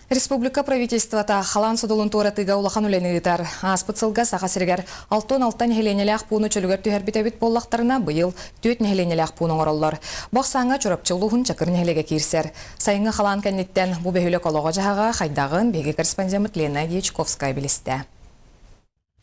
Республика правительствата халан судулун туратыга улахан үленігітер. Аспыцылға сақасыргер 6-6 нехеленелях пуну чөлігер түйербітебіт боллақтарына бұйыл 4 нехеленелях пуну ороллар. Бақсаңа чурапчылуғын чакыр нехелеге кирсер. Сайынғы халан кәнеттен бұ бәхілік олығы жағаға қайдағын беге корреспондент Лена Дьячковская білісті.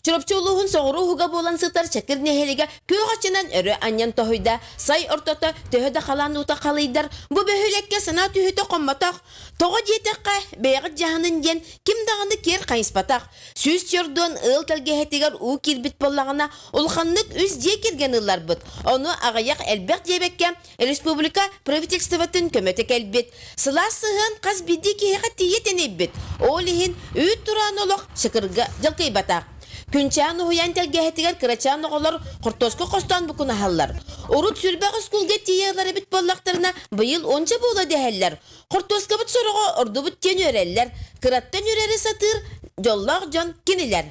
Чурапчылуғын соғыру хуга болан сытар чакыр нехелеге көғачынан өрі аньян тохойда, сай ортота төһөді халан ута қалайдар, бұ бәхілекке сына түйіті қомбатақ. Тоғы жетіққа бәйғыт жағының ден кім дағынды кер қайыспатақ. Сөз чөрдуан ыл тәлгехетігер у кирбіт боллағына ұлқанлық үз де керген ұлар бұд. Оны ағаяқ әлбәқ дебекке республика правительстватын көмөтек әлбет. Сыла сығын қаз биді кейіға тиетін еббет. Олихин үйт тұран олық шықырға жылқай батақ. Күнчан уян тәлгәһетигәр кырачан оголор кортоско костан бу кунахаллар. Урут сүрбәг скулга тиялар бит боллактарына быйыл онча була дәһәлләр. Кортоска бит сорого орду бит тен өрәлләр. Кыраттан өрәре сатыр жоллак жан киниләр.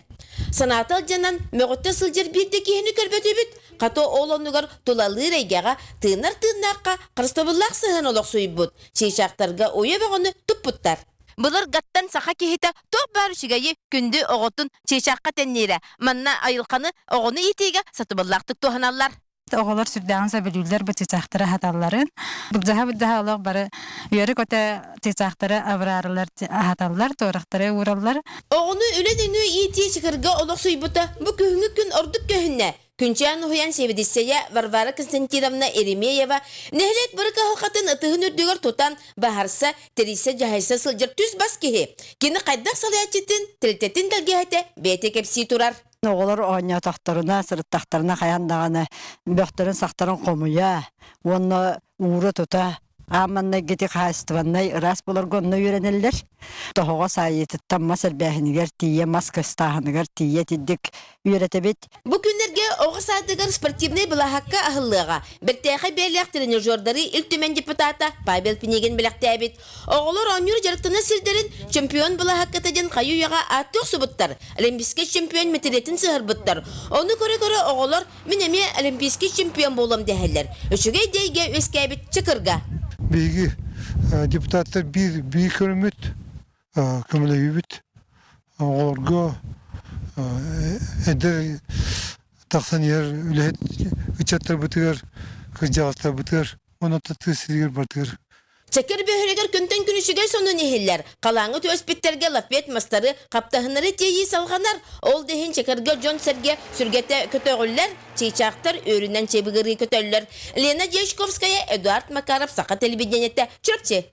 Санатал жанан мөгөттә сылҗыр бирде киһини көрбөтү бит. Като олонугар тулалы рәйгәгә тынар тыннакка кырстабыллак сыгын олок суйбут. Чейшактарга оя бөгөне туппуттар. Бұлар гаттан сақа кехеті тоқ бәрі шігайы күнді оғытын чешаққа тәннері. Манна айылқаны оғыны етеге сатыбыллақтық тоғаналар. Оғылар сүрдәғын сәбілілер бұл течақтары хаталарын. Бұлжаға бұлжаға олық бары үйері көте течақтары аврарылар хаталар, тоғырақтары ұралар. Оғыны үлі-дүні етей шығырға олық сұйбыта бұл күйіңі күн ордық көхінне. Күнчан уян севедisseye Варвара Константиновна Еремеева нехлек бұры қағылқатын ұтығын үрдігір тұтан бағарса, тересе жағайса сылжыр түз бас кеге. Кені қайдақ салаятчетін, тілтетін дәлгеәті бәйті кепсі тұрар. Оғылар оғanya тақтарына, сырыттақтарына қаяндағаны, бөқтарын сақтарын қомуя, оны уыры тұта. Аманна гети хастываннай рас болар гонна үйренелер. Тоғыға сайеті тамма сәрбәхінігер тие маскастағынығар тие тиддік үйретебет. Бұ күнлерге оғы садығар спортивный бұлахаққа ағылыға. Біртәқі бәліяқ тренажердары үлтімен депутата Павел Пинеген біліқті әбет. Оғылар онюр жарықтына сілдерін чемпион бұлахаққа тәден қайуяға аттық сұбыттар. Олимпийский чемпион метеретін сығыр бұттар. Оны көрі-көрі оғылар мінеме олимпийский чемпион болам дәхелер. Үшіге дейге өске әбет чықырға. Bilgi deputatlar bir körümüt kömüleyübüt orga eder taksan yer ülehet uçatlar bıtır kızcağızlar bıtır ona tatlısidir bıtır. Çakır böhreger küntен күнүшүгө сонун ehiller. Kalаңы төспеттерге лафет мастары каптахынары тейи салганар. Ол дехин чакырга жон серге сүргете көтөгүллер, чейчактар өрүнөн чебигири көтөллөр. Лена Дьячковская, Эдуард Макаров, Сака телевидениете, Чурче.